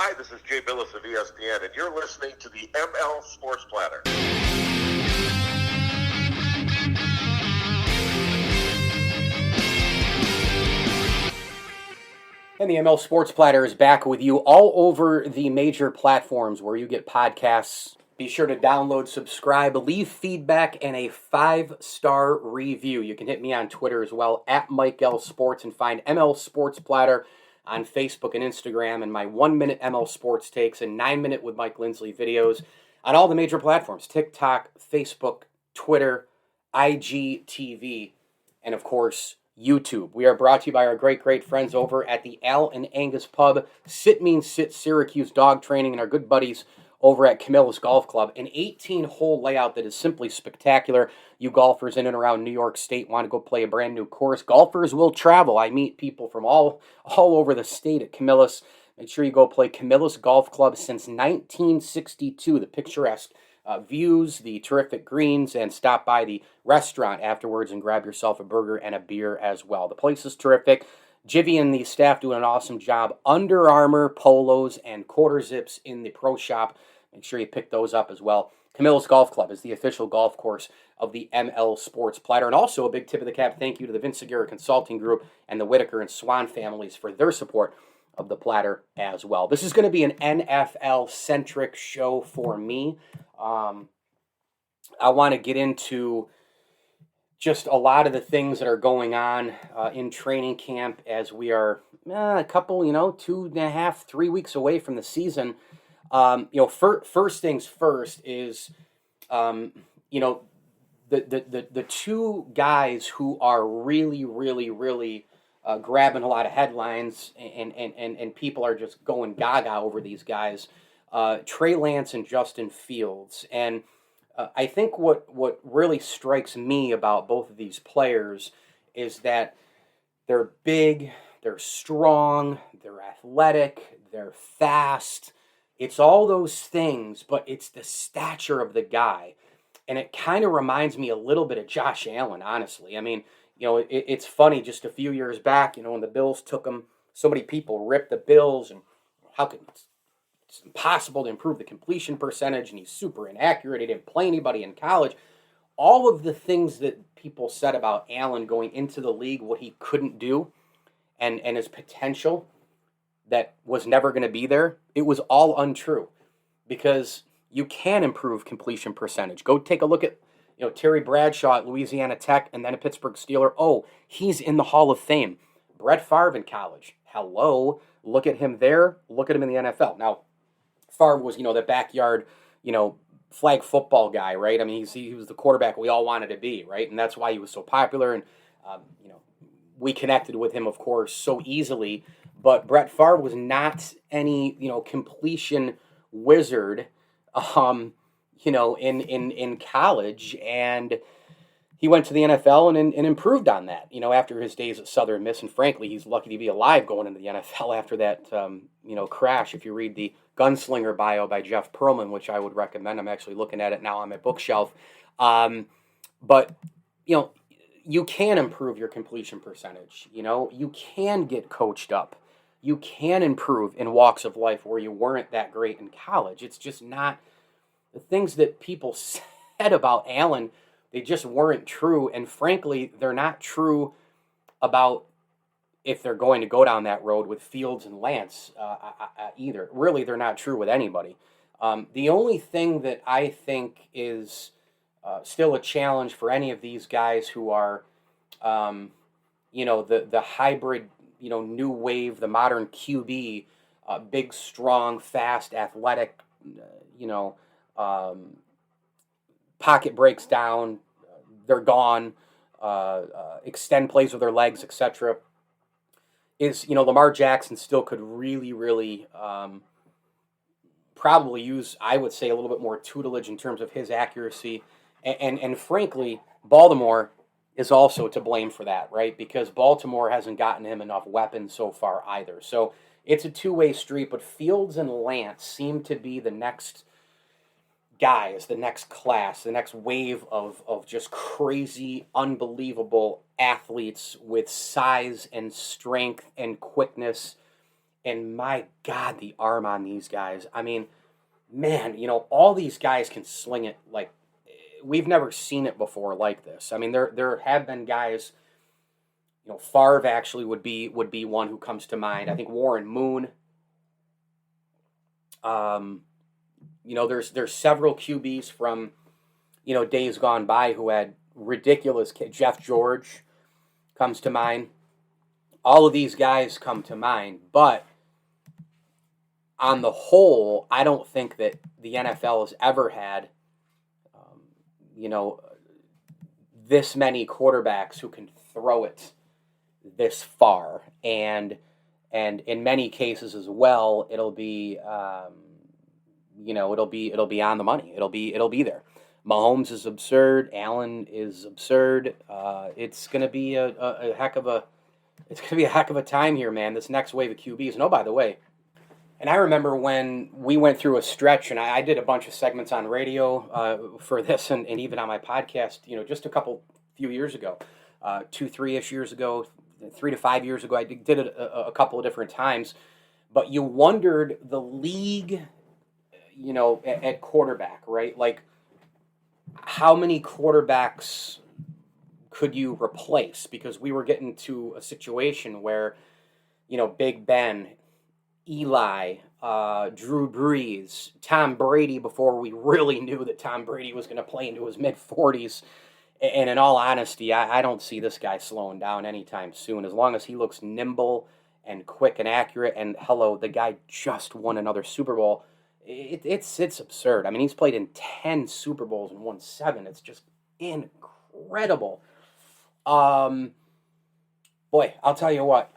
Hi, this is Jay Billis of ESPN, and you're listening to the ML Sports Platter. And the ML Sports Platter is back with you all over the major platforms where you get podcasts. Be sure to download, subscribe, leave feedback, and a 5-star review. You can hit me on Twitter as well, at Mike L Sports, and find ML Sports Platter on Facebook and Instagram, and my 1-minute ML Sports takes and 9-minute with Mike Lindsley videos on all the major platforms: TikTok, Facebook, Twitter, IGTV, and of course, YouTube. We are brought to you by our great friends over at the Al and Angus Pub, Sit Means Sit Syracuse Dog Training, and our good buddies over at Camillus Golf Club. An 18-hole layout that is simply spectacular. You golfers in and around New York State want to go play a brand new course. Golfers will travel. I meet people from all over the state at Camillus. Make sure you go play Camillus Golf Club since 1962. The picturesque views, the terrific greens, and stop by the restaurant afterwards and grab yourself a burger and a beer as well. The place is terrific. Jivy and the staff doing an awesome job. Under Armour, polos, and quarter zips in the pro shop. Make sure you pick those up as well. Camillus Golf Club is the official golf course of the ML Sports Platter. And also a big tip of the cap thank you to the Vince Aguirre Consulting Group and the Whitaker and Swan families for their support of the Platter as well. This is going to be an NFL-centric show for me. I want to get into just a lot of the things that are going on in training camp as we are a couple, 2.5, 3 weeks away from the season. First things first is, the two guys who are really grabbing a lot of headlines and people are just going gaga over these guys, Trey Lance and Justin Fields. And I think what really strikes me about both of these players is that they're big, they're strong, they're athletic, they're fast. It's all those things, but it's the stature of the guy. And it kind of reminds me a little bit of Josh Allen, honestly. I mean, it's funny, just a few years back, when the Bills took him, so many people ripped the Bills, and how could it's impossible to improve the completion percentage, and he's super inaccurate. He didn't play anybody in college. All of the things that people said about Allen going into the league, what he couldn't do, and his potential that was never going to be there, it was all untrue. Because you can improve completion percentage. Go take a look at Terry Bradshaw at Louisiana Tech and then a Pittsburgh Steeler. Oh, he's in the Hall of Fame. Brett Favre in college. Hello. Look at him there. Look at him in the NFL. Now, Favre was, the backyard, flag football guy, right? I mean, he was the quarterback we all wanted to be, right? And that's why he was so popular. And, we connected with him, of course, so easily. But Brett Favre was not any, completion wizard, in college. And he went to the NFL and improved on that, after his days at Southern Miss. And frankly, he's lucky to be alive going into the NFL after that, crash. If you read the Gunslinger bio by Jeff Pearlman, which I would recommend, I'm actually looking at it now on my bookshelf. But you can improve your completion percentage. You can get coached up. You can improve in walks of life where you weren't that great in college. It's just not the things that people said about Allen. They just weren't true. And frankly, they're not true about if they're going to go down that road with Fields and Lance either. Really, they're not true with anybody. The only thing that I think is still a challenge for any of these guys who are, the hybrid, new wave, the modern QB, big, strong, fast, athletic, pocket breaks down, they're gone, extend plays with their legs, etc. Is, Lamar Jackson still could really probably use, I would say, a little bit more tutelage in terms of his accuracy. And frankly, Baltimore is also to blame for that, right? Because Baltimore hasn't gotten him enough weapons so far either. So it's a two-way street, but Fields and Lance seem to be the next guys, the next class, the next wave of just crazy, unbelievable athletes with size and strength and quickness And my God, the arm on these guys. I mean, man, all these guys can sling it like we've never seen it before like this. I mean, there have been guys. Favre actually would be one who comes to mind. I think Warren Moon. There's several QBs from days gone by who had ridiculous. Jeff George comes to mind. All of these guys come to mind, but on the whole, I don't think that the NFL has ever had, this many quarterbacks who can throw it this far, and in many cases as well, it'll be, it'll be on the money. It'll be there. Mahomes is absurd. Allen is absurd. It's gonna be a heck of a time here, man. This next wave of QBs. And oh, by the way. And I remember when we went through a stretch, and I did a bunch of segments on radio for this, and even on my podcast, just few years ago, 2-3-ish years ago, 3 to 5 years ago, I did it a couple of different times. But you wondered the league, at quarterback, right? Like, how many quarterbacks could you replace? Because we were getting to a situation where, Big Ben, Eli, Drew Brees, Tom Brady, before we really knew that Tom Brady was going to play into his mid-40s. And in all honesty, I don't see this guy slowing down anytime soon. As long as he looks nimble and quick and accurate, and hello, the guy just won another Super Bowl. It's absurd. I mean, he's played in 10 Super Bowls and won 7. It's just incredible. Boy, I'll tell you what.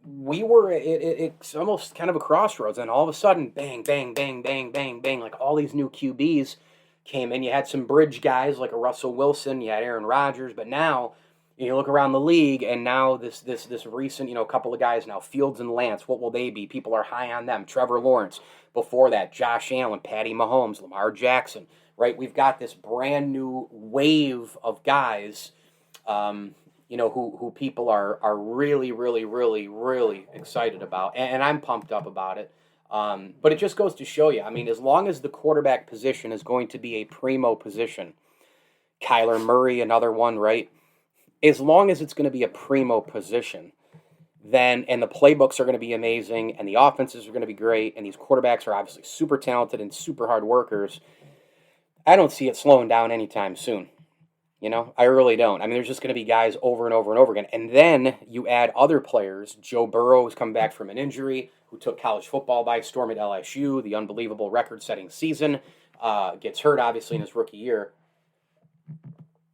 We were, it's almost kind of a crossroads, and all of a sudden, bang, bang, bang, bang, bang, bang, like all these new QBs came in. You had some bridge guys like a Russell Wilson, you had Aaron Rodgers, but now you look around the league, and now this recent, couple of guys now, Fields and Lance, what will they be? People are high on them. Trevor Lawrence, before that, Josh Allen, Patty Mahomes, Lamar Jackson, right? We've got this brand new wave of guys, who people are really, really, really, really excited about, and I'm pumped up about it. But it just goes to show you, I mean, as long as the quarterback position is going to be a primo position, Kyler Murray, another one, right? As long as it's going to be a primo position, then, and the playbooks are going to be amazing, and the offenses are going to be great, and these quarterbacks are obviously super talented and super hard workers, I don't see it slowing down anytime soon. I really don't. I mean, there's just going to be guys over and over and over again. And then you add other players. Joe Burrow has come back from an injury, who took college football by storm at LSU, the unbelievable record-setting season. Gets hurt, obviously, in his rookie year.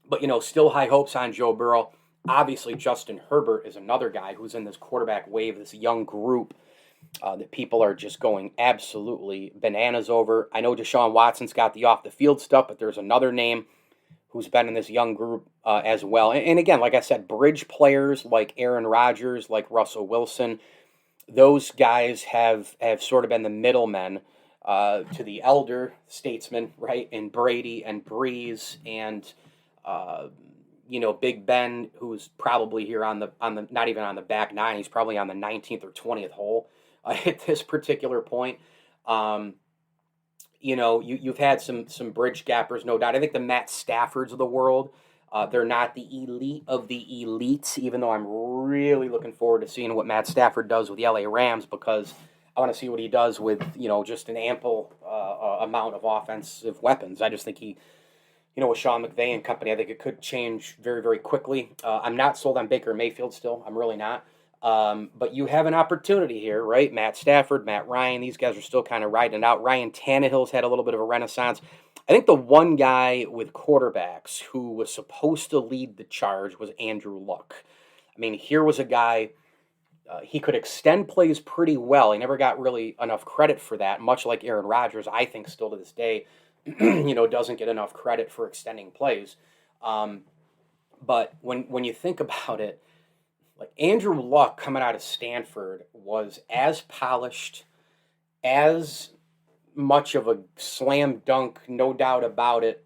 But, still high hopes on Joe Burrow. Obviously, Justin Herbert is another guy who's in this quarterback wave, this young group that people are just going absolutely bananas over. I know Deshaun Watson's got the off-the-field stuff, but there's another name who's been in this young group as well. And again, like I said, bridge players like Aaron Rodgers, like Russell Wilson, those guys have sort of been the middlemen to the elder statesmen, right? And Brady and Breeze and, Big Ben, who's probably here on the not even on the back nine, he's probably on the 19th or 20th hole at this particular point. You've had some bridge gappers, no doubt. I think the Matt Staffords of the world, they're not the elite of the elites, even though I'm really looking forward to seeing what Matt Stafford does with the LA Rams, because I want to see what he does with, just an ample amount of offensive weapons. I just think he, with Sean McVay and company, I think it could change very, very quickly. I'm not sold on Baker Mayfield still. I'm really not. But you have an opportunity here, right? Matt Stafford, Matt Ryan, these guys are still kind of riding it out. Ryan Tannehill's had a little bit of a renaissance. I think the one guy with quarterbacks who was supposed to lead the charge was Andrew Luck. I mean, here was a guy, he could extend plays pretty well. He never got really enough credit for that, much like Aaron Rodgers, I think still to this day, doesn't get enough credit for extending plays. But when you think about it, like Andrew Luck coming out of Stanford was as polished, as much of a slam dunk, no doubt about it,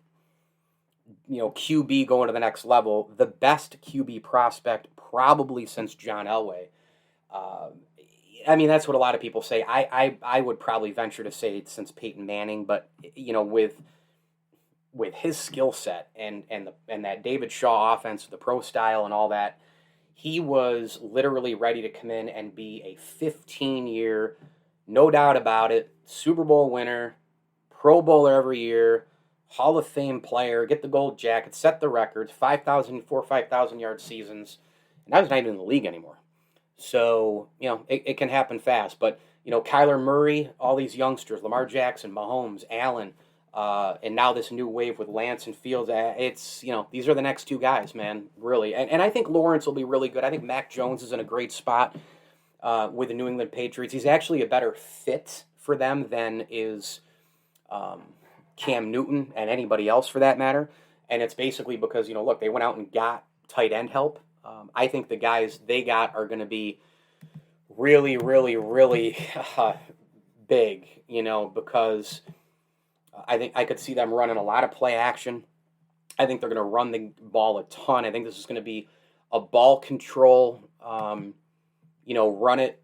QB going to the next level, the best QB prospect probably since John Elway. I mean, that's what a lot of people say. I would probably venture to say it's since Peyton Manning, but with his skill set and that David Shaw offense, the pro style and all that, he was literally ready to come in and be a 15-year, no doubt about it, Super Bowl winner, Pro Bowler every year, Hall of Fame player, get the gold jacket, set the records, 5,000 yard seasons, and that was not even in the league anymore. So, it can happen fast. But, Kyler Murray, all these youngsters, Lamar Jackson, Mahomes, Allen, and now this new wave with Lance and Fields, these are the next two guys, man, really. And I think Lawrence will be really good. I think Mac Jones is in a great spot with the New England Patriots. He's actually a better fit for them than is Cam Newton and anybody else for that matter. And it's basically because, look, they went out and got tight end help. I think the guys they got are going to be really, really, really big, because I think I could see them running a lot of play action. I think they're going to run the ball a ton. I think this is going to be a ball control, run it,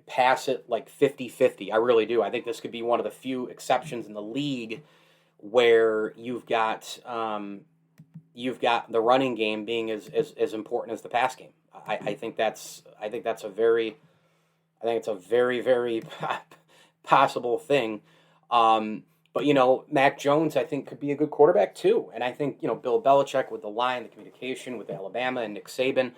pass it like 50-50. I really do. I think this could be one of the few exceptions in the league where you've got the running game being as important as the pass game. I think it's a very, very possible thing. But Mac Jones, I think, could be a good quarterback too. And I think, Bill Belichick with the line, the communication with Alabama and Nick Saban,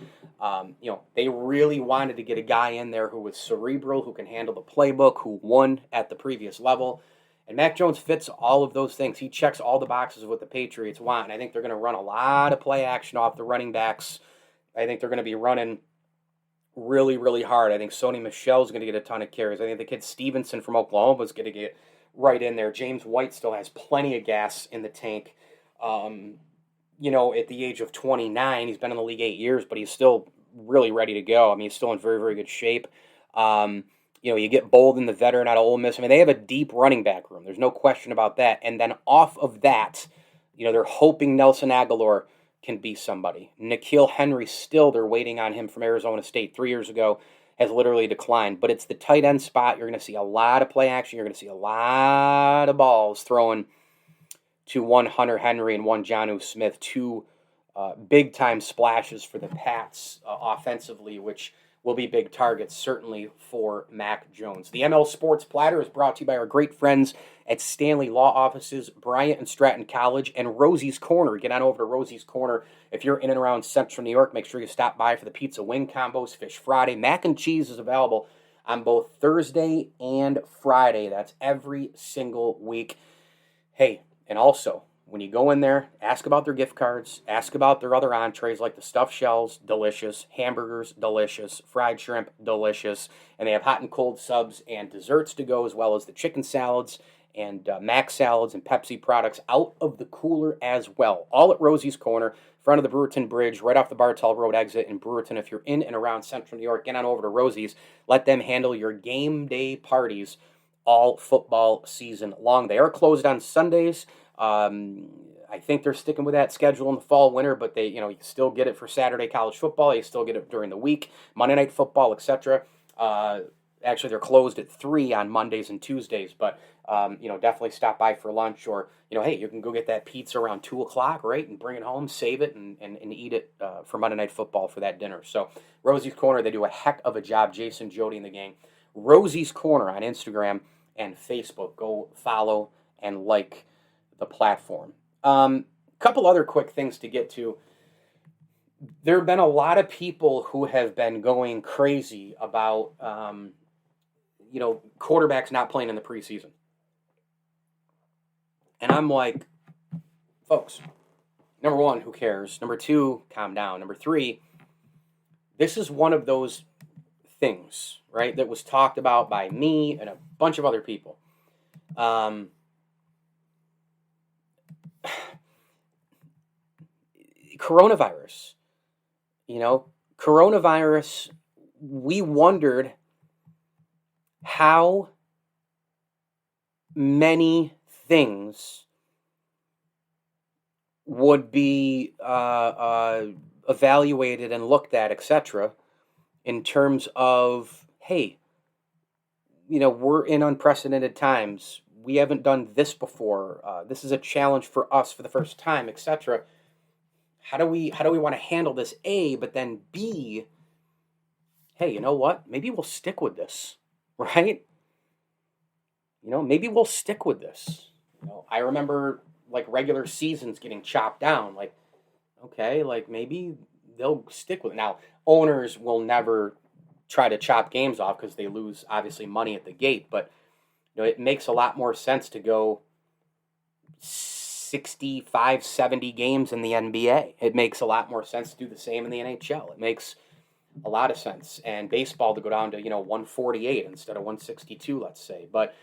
they really wanted to get a guy in there who was cerebral, who can handle the playbook, who won at the previous level. And Mac Jones fits all of those things. He checks all the boxes of what the Patriots want. And I think they're going to run a lot of play action off the running backs. I think they're going to be running really, really hard. I think Sony Michel's going to get a ton of carries. I think the kid Stevenson from Oklahoma is going to get right in there. James White still has plenty of gas in the tank. At the age of 29, he's been in the league 8 years, but he's still really ready to go. I mean, he's still in very, very good shape. You get Bolden, the veteran out of Ole Miss. I mean, they have a deep running back room. There's no question about that. And then off of that, they're hoping Nelson Aguilar can be somebody. N'Keal Henry still, they're waiting on him from Arizona State 3 years ago, has literally declined. But it's the tight end spot. You're going to see a lot of play action. You're going to see a lot of balls thrown to one Hunter Henry and one Jonnu Smith, two big-time splashes for the Pats offensively, which will be big targets, certainly for Mac Jones. The ML Sports Platter is brought to you by our great friends at Stanley Law Offices, Bryant and Stratton College, and Rosie's Corner. Get on over to Rosie's Corner. If you're in and around Central New York, make sure you stop by for the pizza wing combos, Fish Friday. Mac and cheese is available on both Thursday and Friday. That's every single week. Hey, and also, when you go in there, ask about their gift cards, ask about their other entrees like the stuffed shells, delicious, hamburgers, delicious, fried shrimp, delicious, and they have hot and cold subs and desserts to go, as well as the chicken salads and mac salads and Pepsi products out of the cooler as well. All at Rosie's Corner, front of the Brewerton Bridge, right off the Bartell Road exit in Brewerton. If you're in and around Central New York, get on over to Rosie's. Let them handle your game day parties all football season long. They are closed on Sundays. I think they're sticking with that schedule in the fall, winter, but they, you can still get it for Saturday college football. You still get it during the week, Monday Night Football, etc. Actually, they're closed at 3 on Mondays and Tuesdays, but, definitely stop by for lunch or, hey, you can go get that pizza around 2 o'clock, right, and bring it home, save it, and eat it for Monday Night Football for that dinner. So Rosie's Corner, they do a heck of a job. Jason, Jody, and the gang. Rosie's Corner on Instagram and Facebook. Go follow and like the platform. Couple other quick things to get to. There have been a lot of people who have been going crazy about, quarterbacks not playing in the preseason. And I'm like, folks, number one, who cares? Number two, calm down. Number three, this is one of those things, right, that was talked about by me and a bunch of other people. Coronavirus, we wondered how many things would be evaluated and looked at, etc., in terms of, hey, we're in unprecedented times. We haven't done this before. This is a challenge for us for the first time, etc. How do we want to handle this? A, but then B, hey, you know what? Maybe we'll stick with this, right? Maybe we'll stick with this. I remember like regular seasons getting chopped down. Like, okay, like maybe they'll stick with it. Now, owners will never try to chop games off because they lose obviously money at the gate, but it makes a lot more sense to go 65, 70 games in the NBA. It makes a lot more sense to do the same in the NHL. It makes a lot of sense. And baseball to go down to 148 instead of 162, let's say. But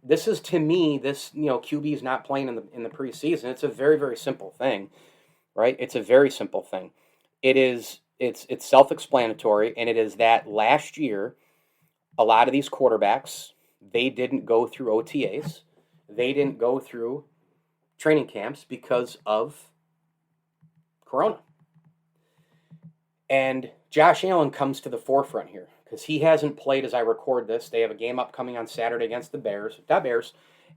this is, to me, this QB is not playing in the preseason. It's a very, very simple thing, right? It's a very simple thing. It's self-explanatory, and it is that last year a lot of these quarterbacks, they didn't go through OTAs, they didn't go through training camps because of Corona. And Josh Allen comes to the forefront here because he hasn't played as I record this. They have a game upcoming on Saturday against the Bears,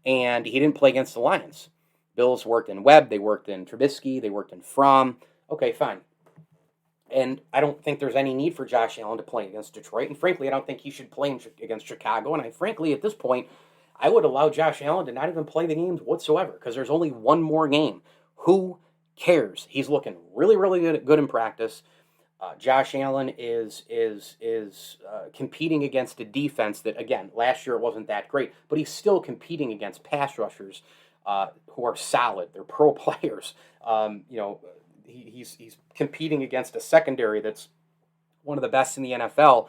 and he didn't play against the Lions. Bills worked in Webb, they worked in Trubisky, they worked in Fromm. Okay, fine. And I don't think there's any need for Josh Allen to play against Detroit. And frankly, I don't think he should play against Chicago. And frankly, at this point, I would allow Josh Allen to not even play the games whatsoever because there's only one more game. Who cares? He's looking really, really good in practice. Josh Allen is competing against a defense that, again, last year it wasn't that great, but he's still competing against pass rushers who are solid. They're pro players. He's competing against a secondary that's one of the best in the NFL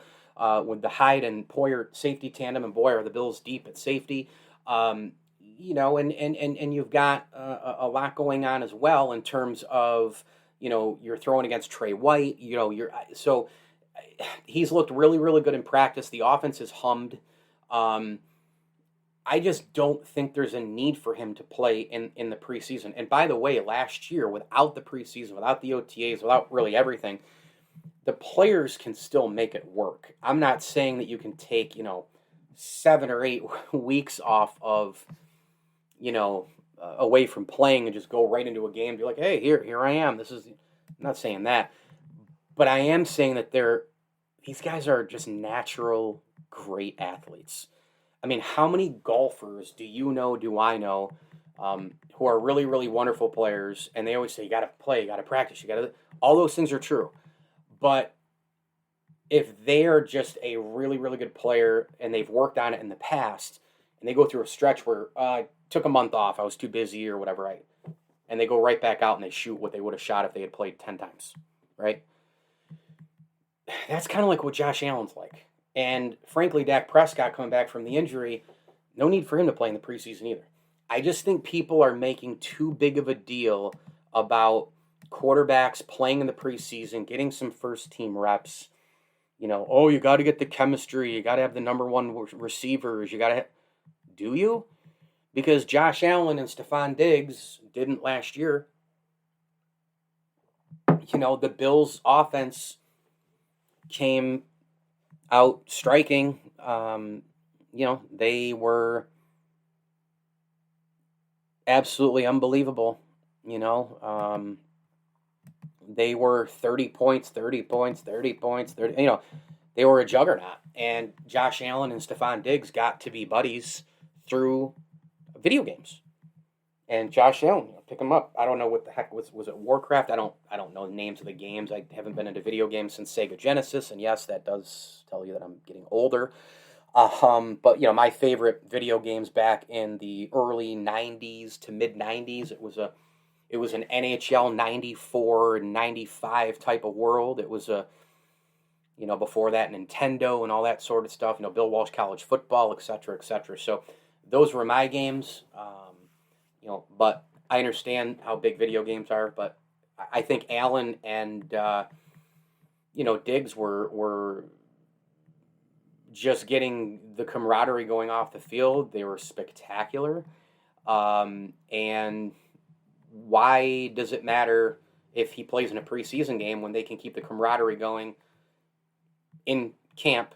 with the Hyde and Poyer safety tandem, and boy, are the Bills deep at safety. And you've got a lot going on as well in terms of you're throwing against Trey White. So he's looked really, really good in practice. The offense is hummed. I just don't think there's a need for him to play in the preseason. And by the way, last year, without the preseason, without the OTAs, without really everything, the players can still make it work. I'm not saying that you can take, 7 or 8 weeks off of, away from playing and just go right into a game and be like, hey, here I am. I'm not saying that. But I am saying that these guys are just natural, great athletes. I mean, how many golfers do I know, who are really, really wonderful players, and they always say, you got to play, you got to practice, all those things are true. But if they are just a really, really good player and they've worked on it in the past, and they go through a stretch where I took a month off, I was too busy or whatever, and they go right back out and they shoot what they would have shot if they had played 10 times, right? That's kind of like what Josh Allen's like. And frankly, Dak Prescott coming back from the injury, no need for him to play in the preseason either. I just think people are making too big of a deal about quarterbacks playing in the preseason, getting some first-team reps. You got to get the chemistry. You got to have the number one receivers. Do you? Because Josh Allen and Stephon Diggs didn't last year. The Bills' offense came out striking. They were absolutely unbelievable. They were 30 points, 30 points, 30 points, 30. They were a juggernaut. And Josh Allen and Stephon Diggs got to be buddies through video games. And Josh Allen, pick him up. I don't know what the heck was it Warcraft? I don't know the names of the games. I haven't been into video games since Sega Genesis, and yes, that does tell you that I'm getting older. But my favorite video games back in the early '90s to mid '90s, it was an NHL '94 and '95 type of world. It was before that Nintendo and all that sort of stuff. Bill Walsh College Football, etc., etc. So those were my games. But I understand how big video games are. But I think Allen and Diggs were just getting the camaraderie going off the field. They were spectacular. And why does it matter if he plays in a preseason game when they can keep the camaraderie going in camp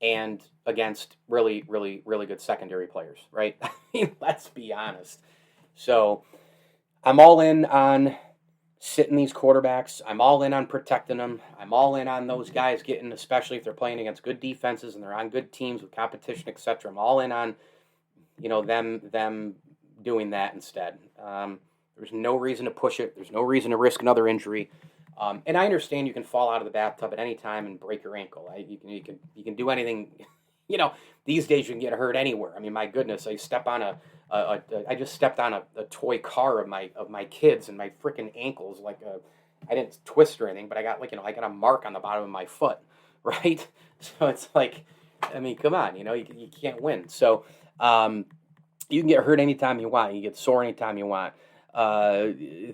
and against really, really, really good secondary players, right? I mean, let's be honest. So I'm all in on sitting these quarterbacks. I'm all in on protecting them. I'm all in on those guys getting, especially if they're playing against good defenses and they're on good teams with competition, etc. I'm all in on, them doing that instead. There's no reason to push it. There's no reason to risk another injury. And I understand you can fall out of the bathtub at any time and break your ankle. You can do anything. These days you can get hurt anywhere. I mean, my goodness, I just stepped on a toy car of my kids, and my freaking ankles, I didn't twist or anything, but I got I got a mark on the bottom of my foot, right? So it's like, I mean, come on, you can't win. So you can get hurt anytime you want. You get sore anytime you want.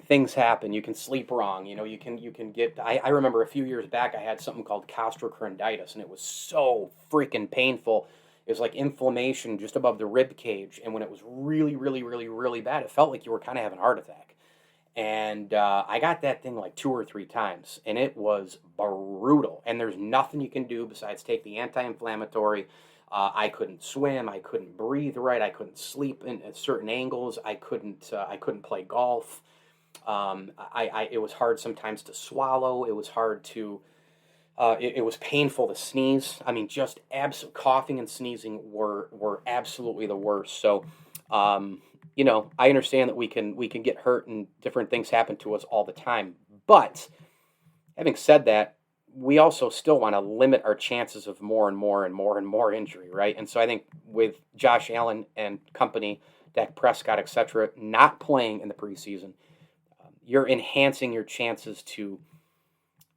Things happen. You can sleep wrong. You can get. I remember a few years back I had something called costochondritis, and it was so freaking painful. It was like inflammation just above the rib cage, and when it was really, really, really, really bad, it felt like you were kind of having a heart attack. And I got that thing like 2 or 3 times, and it was brutal. And there's nothing you can do besides take the anti-inflammatory. I couldn't swim. I couldn't breathe right. I couldn't sleep at certain angles. I couldn't play golf. It was hard sometimes to swallow. It was hard to. It was painful to sneeze. I mean, just coughing and sneezing were absolutely the worst. So, I understand that we can get hurt and different things happen to us all the time. But having said that, we also still want to limit our chances of more and more and more and more injury, right? And so I think with Josh Allen and company, Dak Prescott, etc., not playing in the preseason, you're enhancing your chances to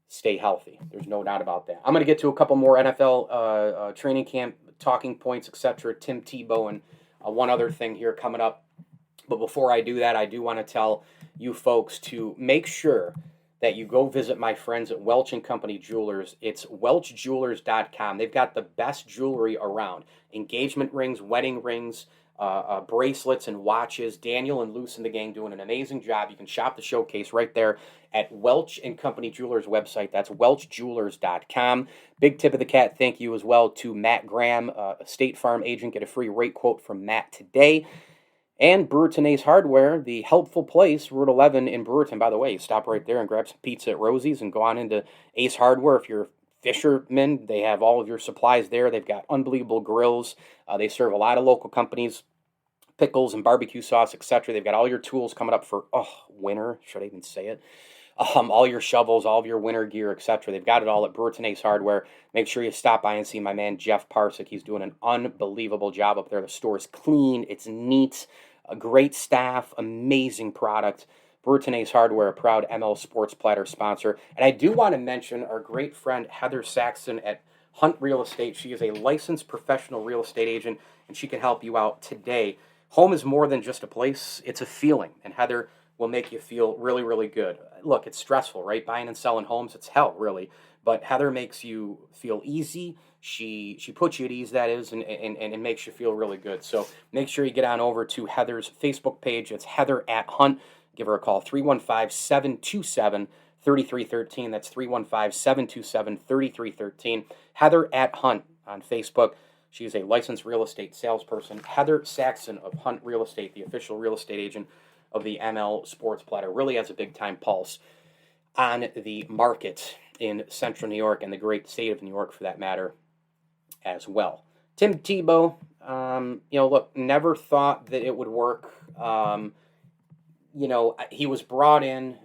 stay healthy. There's no doubt about that. I'm going to get to a couple more NFL training camp talking points, etc. Tim Tebow and one other thing here coming up. But before I do that, I do want to tell you folks to make sure that you go visit my friends at Welch & Company Jewelers. It's welchjewelers.com. They've got the best jewelry around. Engagement rings, wedding rings, bracelets, and watches. Daniel and Luce and the gang doing an amazing job. You can shop the showcase right there at Welch & Company Jewelers website. That's welchjewelers.com. Big tip of the cat thank you as well to Matt Graham, a State Farm agent. Get a free rate quote from Matt today. And Brewerton Ace Hardware, the helpful place, Route 11 in Brewerton. By the way, stop right there and grab some pizza at Rosie's and go on into Ace Hardware. If you're a fisherman, they have all of your supplies there. They've got unbelievable grills. They serve a lot of local companies, pickles and barbecue sauce, etc. They've got all your tools coming up for winter. Should I even say it? All your shovels, all of your winter gear, etc. They've got it all at Brewerton Ace Hardware. Make sure you stop by and see my man Jeff Parsick. He's doing an unbelievable job up there. The store is clean. It's neat. A great staff, amazing product. Brewerton Ace Hardware, a proud ML Sports Platter sponsor. And I do want to mention our great friend Heather Saxon at Hunt Real Estate. She is a licensed professional real estate agent, and she can help you out today. Home is more than just a place. It's a feeling, and Heather will make you feel really, really good. Look, it's stressful, right? Buying and selling homes, it's hell, really. But Heather makes you feel easy. She puts you at ease, that is, and makes you feel really good. So make sure you get on over to Heather's Facebook page. It's Heather at Hunt. Give her a call, 315-727-3313. That's 315-727-3313. Heather at Hunt on Facebook. She is a licensed real estate salesperson. Heather Saxon of Hunt Real Estate, the official real estate agent of the ML Sports Platter, really has a big-time pulse on the market in Central New York and the great state of New York, for that matter, as well. Tim Tebow, look, never thought that it would work. He was brought in.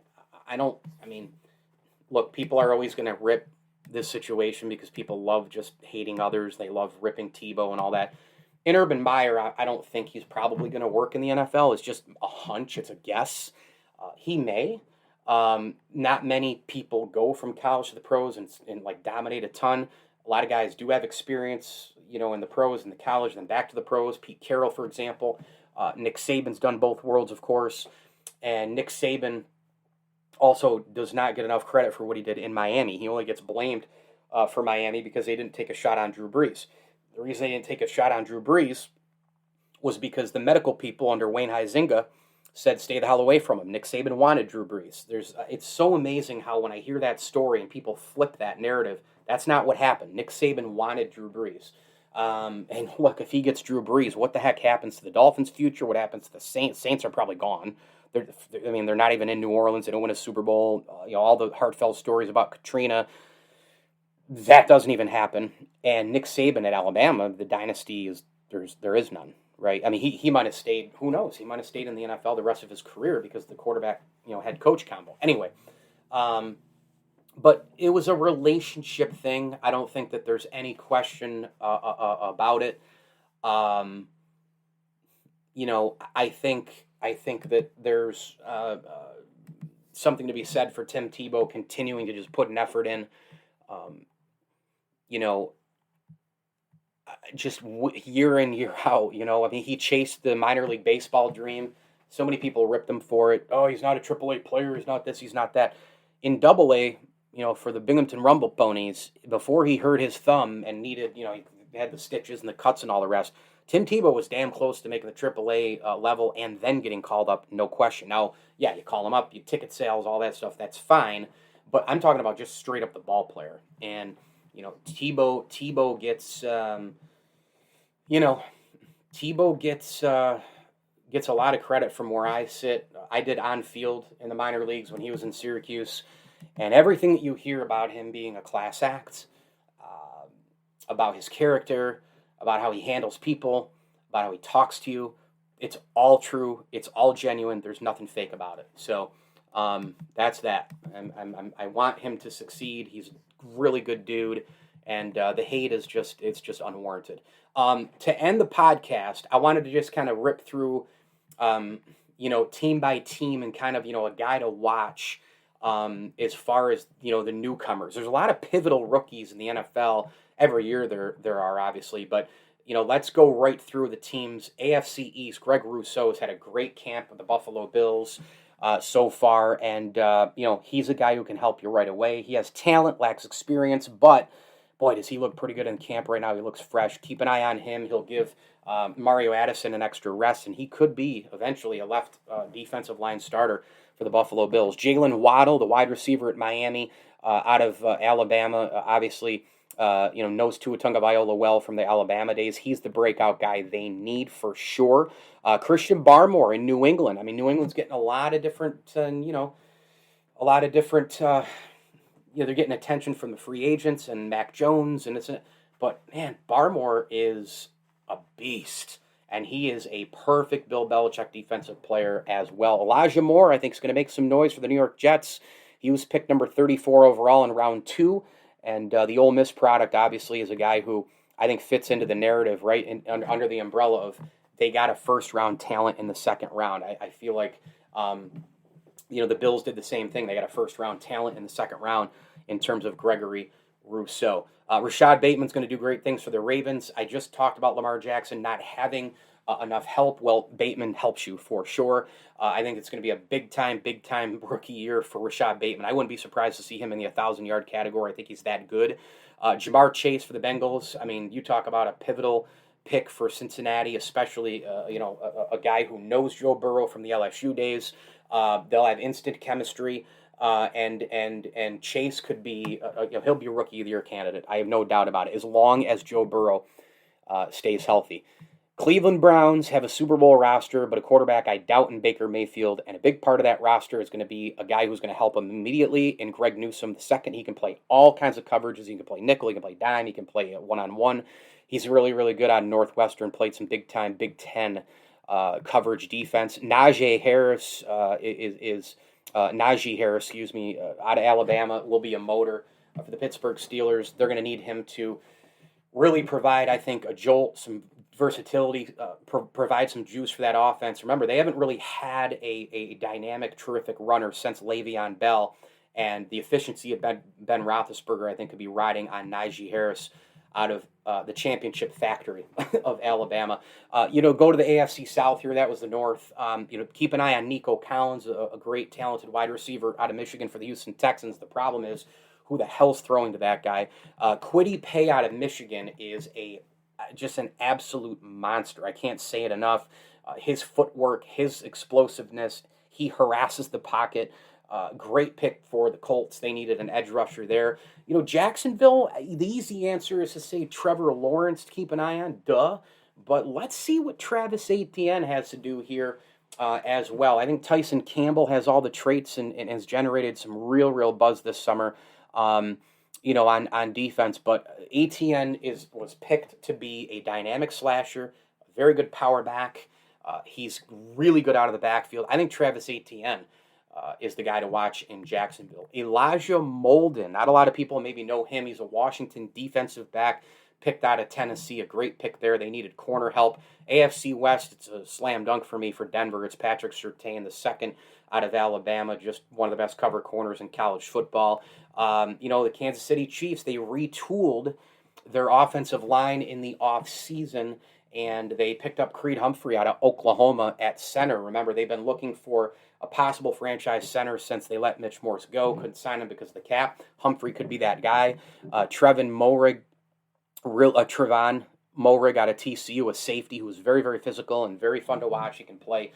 Look, people are always going to rip this situation because people love just hating others. They love ripping Tebow and all that. In Urban Meyer, I don't think he's probably going to work in the NFL. It's just a hunch. It's a guess. He may. Not many people go from college to the pros and dominate a ton. A lot of guys do have experience, in the pros and the college, then back to the pros. Pete Carroll, for example. Nick Saban's done both worlds, of course. And Nick Saban also does not get enough credit for what he did in Miami. He only gets blamed for Miami because they didn't take a shot on Drew Brees. The reason they didn't take a shot on Drew Brees was because the medical people under Wayne Huizenga said stay the hell away from him. Nick Saban wanted Drew Brees. It's so amazing how when I hear that story and people flip that narrative, That's not what happened. Nick Saban wanted Drew Brees. And look, if he gets Drew Brees, what the heck happens to the Dolphins' future? What happens to the Saints? Saints are probably gone. They're not even in New Orleans. They don't win a Super Bowl. All the heartfelt stories about Katrina, that doesn't even happen. And Nick Saban at Alabama, the dynasty there is none, right? I mean, he might have stayed. Who knows? He might have stayed in the NFL the rest of his career because the quarterback, head coach combo. Anyway, but it was a relationship thing. I don't think that there's any question about it. I think that there's something to be said for Tim Tebow continuing to just put an effort in. Just year in, year out, I mean, he chased the minor league baseball dream. So many people ripped him for it. Oh, he's not a AAA player. He's not this. He's not that. In AA, for the Binghamton Rumble Ponies, before he hurt his thumb and needed, he had the stitches and the cuts and all the rest, Tim Tebow was damn close to making the AAA level and then getting called up, no question. Now, yeah, you call him up, you ticket sales, all that stuff, that's fine. But I'm talking about just straight up the ball player. And, Tebow gets, Tebow gets a lot of credit from where I sit. I did on field in the minor leagues when he was in Syracuse. And everything that you hear about him being a class act, about his character, about how he handles people, about how he talks to you, it's all true. It's all genuine. There's nothing fake about it. So that's that. I want him to succeed. He's a really good dude. And the hate is just unwarranted. To end the podcast, I wanted to just kind of rip through, team by team and kind of, a guy to watch as far as, the newcomers. There's a lot of pivotal rookies in the NFL. Every year there are, obviously. But, let's go right through the teams. AFC East, Greg Rousseau has had a great camp with the Buffalo Bills so far. And, he's a guy who can help you right away. He has talent, lacks experience, but boy, does he look pretty good in camp right now. He looks fresh. Keep an eye on him. He'll give Mario Addison an extra rest, and he could be eventually a left defensive line starter for the Buffalo Bills. Jalen Waddle, the wide receiver at Miami, out of Alabama, obviously knows Tua Tagovailoa well from the Alabama days. He's the breakout guy they need for sure. Christian Barmore in New England. I mean, New England's getting a lot of different, they're getting attention from the free agents and Mac Jones, but man, Barmore is a beast, and he is a perfect Bill Belichick defensive player as well. Elijah Moore, I think, is going to make some noise for the New York Jets. He was picked number 34 overall in round 2, and the Ole Miss product, obviously, is a guy who I think fits into the narrative, right, under the umbrella of they got a first-round talent in the second round. I feel like the Bills did the same thing. They got a first-round talent in the second round in terms of Gregory Rousseau. Rashad Bateman's going to do great things for the Ravens. I just talked about Lamar Jackson not having enough help. Well, Bateman helps you for sure. I think it's going to be a big-time rookie year for Rashad Bateman. I wouldn't be surprised to see him in the 1,000-yard category. I think he's that good. Jamar Chase for the Bengals. I mean, you talk about a pivotal pick for Cincinnati, especially a guy who knows Joe Burrow from the LSU days. They'll have instant chemistry, and Chase could be he'll be a Rookie of the Year candidate. I have no doubt about it, as long as Joe Burrow stays healthy. Cleveland Browns have a Super Bowl roster, but a quarterback I doubt in Baker Mayfield, and a big part of that roster is going to be a guy who's going to help him immediately in Greg Newsome. The second, he can play all kinds of coverages. He can play nickel, he can play dime, he can play one-on-one. He's really, really good out of Northwestern, played some big-time Big Ten coverage defense. Najee Harris out of Alabama, will be a motor for the Pittsburgh Steelers. They're going to need him to really provide, I think, a jolt, some versatility, provide some juice for that offense. Remember, they haven't really had a dynamic, terrific runner since Le'Veon Bell, and the efficiency of Ben Roethlisberger, I think, could be riding on Najee Harris out of the championship factory of Alabama. Go to the AFC South here. That was the North. Keep an eye on Nico Collins, a great, talented wide receiver out of Michigan for the Houston Texans. The problem is, who the hell's throwing to that guy? Kwity Paye out of Michigan is just an absolute monster. I can't say it enough. His footwork, his explosiveness, he harasses the pocket. Great pick for the Colts. They needed an edge rusher there. Jacksonville, the easy answer is to say Trevor Lawrence to keep an eye on, duh. But let's see what Travis Etienne has to do here as well. I think Tyson Campbell has all the traits and has generated some real buzz this summer, on defense. But Etienne was picked to be a dynamic slasher, a very good power back. He's really good out of the backfield. I think Travis Etienne is the guy to watch in Jacksonville. Elijah Molden, not a lot of people maybe know him. He's a Washington defensive back picked out of Tennessee, a great pick there. They needed corner help. AFC West, it's a slam dunk for me for Denver. It's Patrick Surtain, the second out of Alabama, just one of the best cover corners in college football. The Kansas City Chiefs, they retooled their offensive line in the offseason, and they picked up Creed Humphrey out of Oklahoma at center. Remember, they've been looking for a possible franchise center since they let Mitch Morse go. Couldn't sign him because of the cap. Humphrey could be that guy. Trevon Moehrig out of TCU, a safety who was very physical and very fun to watch. He can play,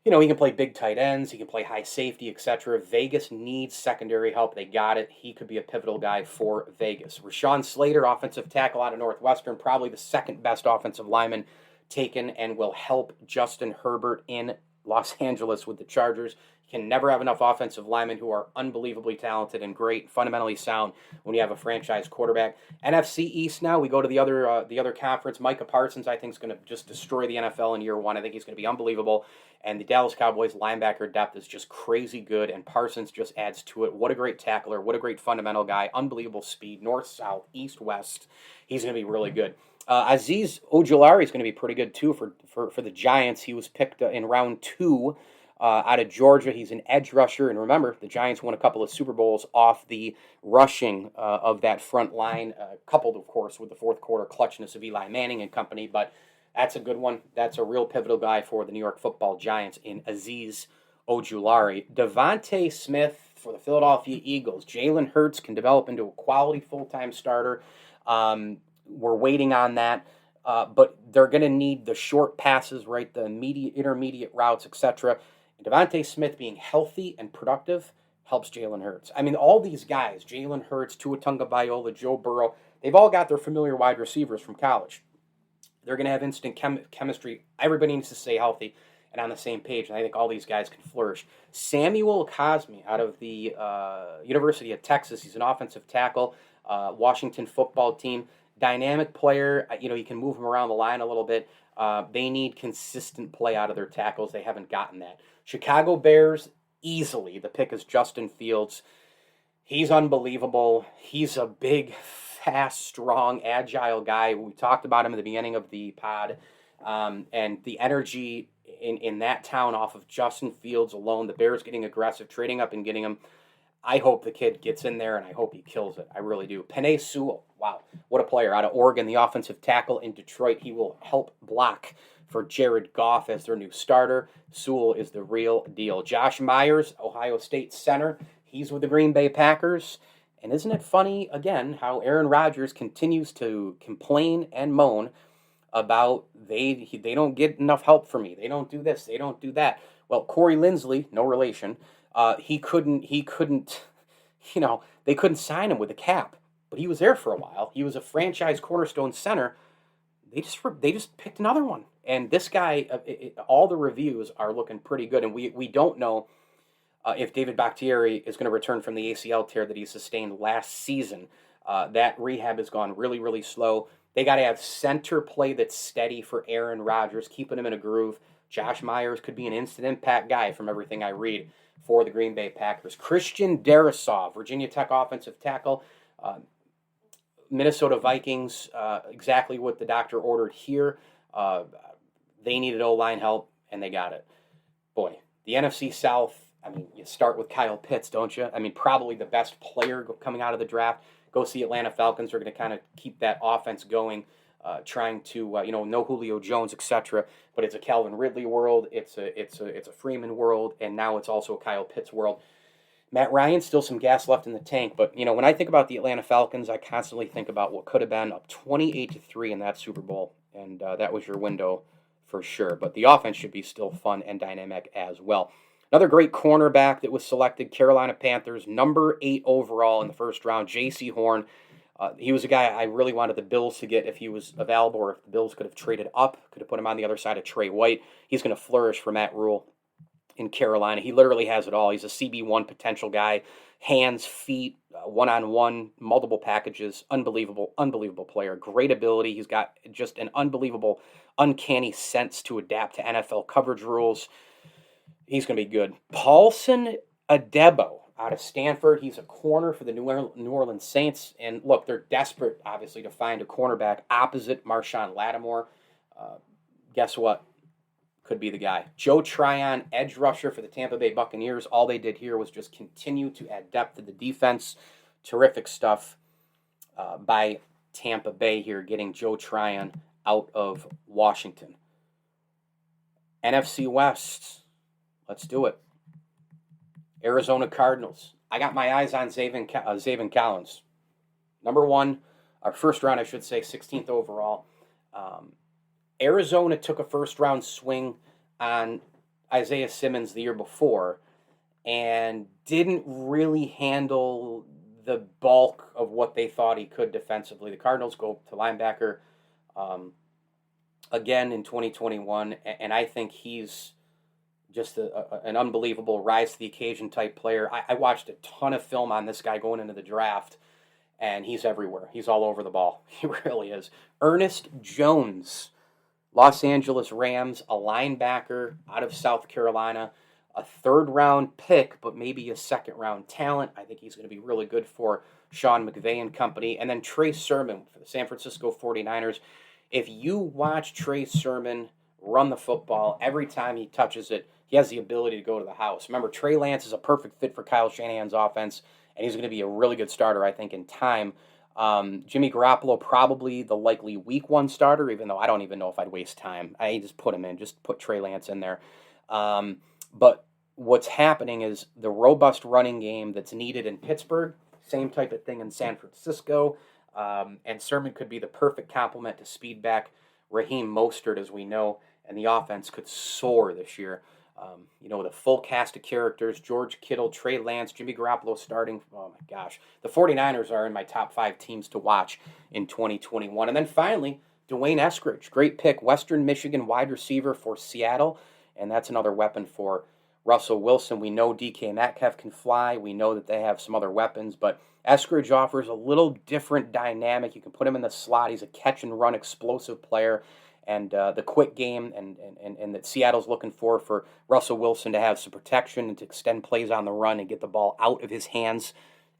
he can play big tight ends. He can play high safety, etc. Vegas needs secondary help. They got it. He could be a pivotal guy for Vegas. Rashawn Slater, offensive tackle out of Northwestern, probably the second best offensive lineman taken, and will help Justin Herbert in Los Angeles with the Chargers. You can never have enough offensive linemen who are unbelievably talented and great, fundamentally sound when you have a franchise quarterback. NFC East now, we go to the other conference. Micah Parsons, I think, is going to just destroy the NFL in year one. I think he's going to be unbelievable. And the Dallas Cowboys linebacker depth is just crazy good, and Parsons just adds to it. What a great tackler. What a great fundamental guy. Unbelievable speed. North, south, east, west. He's going to be really good. Azeez Ojulari is going to be pretty good, too, for the Giants. He was picked in round 2 out of Georgia. He's an edge rusher. And remember, the Giants won a couple of Super Bowls off the rushing of that front line, coupled, of course, with the fourth quarter clutchness of Eli Manning and company. But that's a good one. That's a real pivotal guy for the New York Football Giants in Azeez Ojulari. Devontae Smith for the Philadelphia Eagles. Jalen Hurts can develop into a quality full-time starter. We're waiting on that, but they're going to need the short passes, right? The intermediate routes, etc. Devontae Smith being healthy and productive helps Jalen Hurts. I mean, all these guys, Jalen Hurts, Tua Tagovailoa, Joe Burrow, they've all got their familiar wide receivers from college. They're going to have instant chemistry. Everybody needs to stay healthy and on the same page, and I think all these guys can flourish. Samuel Cosmi out of the University of Texas. He's an offensive tackle, Washington football team. Dynamic player, you can move him around the line a little bit. They need consistent play out of their tackles. They haven't gotten that. Chicago Bears, easily. The pick is Justin Fields. He's unbelievable. He's a big, fast, strong, agile guy. We talked about him at the beginning of the pod. And the energy in that town off of Justin Fields alone, the Bears getting aggressive, trading up and getting him. I hope the kid gets in there, and I hope he kills it. I really do. Penei Sewell, wow, what a player. Out of Oregon, the offensive tackle in Detroit. He will help block for Jared Goff as their new starter. Sewell is the real deal. Josh Myers, Ohio State center. He's with the Green Bay Packers. And isn't it funny, again, how Aaron Rodgers continues to complain and moan about they don't get enough help for me. They don't do this. They don't do that. Well, Corey Lindsley, no relation, they couldn't sign him with a cap, but he was there for a while. He was a franchise cornerstone center. They just picked another one, and this guy, all the reviews are looking pretty good, and we don't know if David Bakhtiari is going to return from the ACL tear that he sustained last season. That rehab has gone really slow. They got to have center play that's steady for Aaron Rodgers, keeping him in a groove. Josh Myers could be an instant impact guy from everything I read for the Green Bay Packers. Christian Darrisaw, Virginia Tech offensive tackle. Minnesota Vikings, exactly what the doctor ordered here. They needed O-line help, and they got it. Boy, the NFC South, I mean, you start with Kyle Pitts, don't you? I mean, probably the best player coming out of the draft. Go see Atlanta Falcons. They're going to kind of keep that offense going, trying to, no Julio Jones, etc. But it's a Calvin Ridley world. It's a Freeman world, and now it's also a Kyle Pitts world. Matt Ryan, still some gas left in the tank, but when I think about the Atlanta Falcons, I constantly think about what could have been up 28-3 in that Super Bowl, and that was your window for sure. But the offense should be still fun and dynamic as well. Another great cornerback that was selected, Carolina Panthers, number 8 overall in the first round, J.C. Horn. He was a guy I really wanted the Bills to get if he was available, or if the Bills could have traded up, could have put him on the other side of Trey White. He's going to flourish for Matt Rule in Carolina. He literally has it all. He's a CB1 potential guy. Hands, feet, one-on-one, multiple packages. Unbelievable player. Great ability. He's got just an unbelievable, uncanny sense to adapt to NFL coverage rules. He's going to be good. Paulson Tebow out of Stanford. He's a corner for the New Orleans Saints. And look, they're desperate, obviously, to find a cornerback opposite Marshawn Lattimore. Guess what? Could be the guy. Joe Tryon, edge rusher for the Tampa Bay Buccaneers. All they did here was just continue to add depth to the defense. Terrific stuff by Tampa Bay here, getting Joe Tryon out of Washington. NFC West. Let's do it. Arizona Cardinals. I got my eyes on Zaven Collins. Number 1, our first round, I should say, 16th overall. Arizona took a first-round swing on Isaiah Simmons the year before and didn't really handle the bulk of what they thought he could defensively. The Cardinals go to linebacker again in 2021, and I think he's just an unbelievable rise-to-the-occasion type player. I watched a ton of film on this guy going into the draft, and he's everywhere. He's all over the ball. He really is. Ernest Jones, Los Angeles Rams, a linebacker out of South Carolina, a third-round pick, but maybe a second-round talent. I think he's going to be really good for Sean McVay and company. And then Trey Sermon for the San Francisco 49ers. If you watch Trey Sermon run the football, every time he touches it, he has the ability to go to the house. Remember, Trey Lance is a perfect fit for Kyle Shanahan's offense, and he's going to be a really good starter, I think, in time. Jimmy Garoppolo, probably the likely week 1 starter, even though I don't even know if I'd waste time. I just put him in, just put Trey Lance in there. But what's happening is the robust running game that's needed in Pittsburgh, same type of thing in San Francisco, and Sermon could be the perfect complement to speedback Raheem Mostert, as we know, and the offense could soar this year. The full cast of characters, George Kittle, Trey Lance, Jimmy Garoppolo starting. Oh, my gosh. The 49ers are in my top 5 teams to watch in 2021. And then finally, Dwayne Eskridge, great pick, Western Michigan wide receiver for Seattle, and that's another weapon for Russell Wilson. We know DK Metcalf can fly. We know that they have some other weapons, but Eskridge offers a little different dynamic. You can put him in the slot. He's a catch-and-run explosive player. And the quick game and that Seattle's looking for Russell Wilson to have some protection and to extend plays on the run and get the ball out of his hands.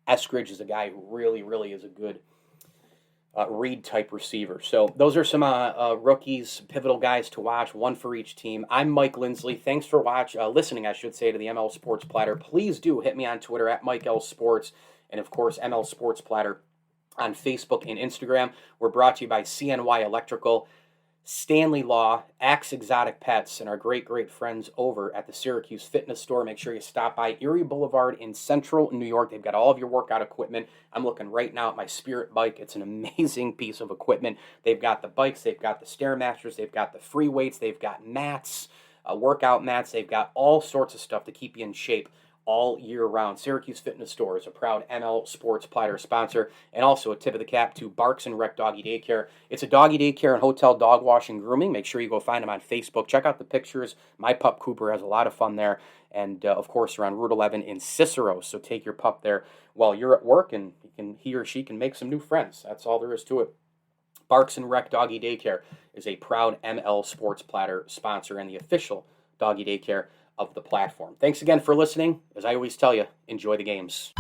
Eskridge is a guy who really, really is a good read-type receiver. So those are some rookies, pivotal guys to watch, one for each team. I'm Mike Lindsley. Thanks for listening, I should say, to the ML Sports Platter. Please do hit me on Twitter at Mike L Sports, and, of course, ML Sports Platter on Facebook and Instagram. We're brought to you by CNY Electrical, Stanley Law, Axe Exotic Pets, and our great friends over at the Syracuse Fitness Store. Make sure you stop by Erie Boulevard in Central New York. They've got all of your workout equipment. I'm looking right now at my Spirit bike. It's an amazing piece of equipment. They've got the bikes, they've got the Stairmasters, they've got the free weights, they've got mats, workout mats. They've got all sorts of stuff to keep you in shape all year round. Syracuse Fitness Store is a proud ML Sports Platter sponsor, and also a tip of the cap to Barks and Rec Doggy Daycare. It's a doggy daycare and hotel dog wash and grooming. Make sure you go find them on Facebook. Check out the pictures. My pup Cooper has a lot of fun there, and of course they're on Route 11 in Cicero, so take your pup there while you're at work, and he or she can make some new friends. That's all there is to it. Barks and Rec Doggy Daycare is a proud ML Sports Platter sponsor and the official doggy daycare of the platform. Thanks again for listening. As I always tell you, enjoy the games.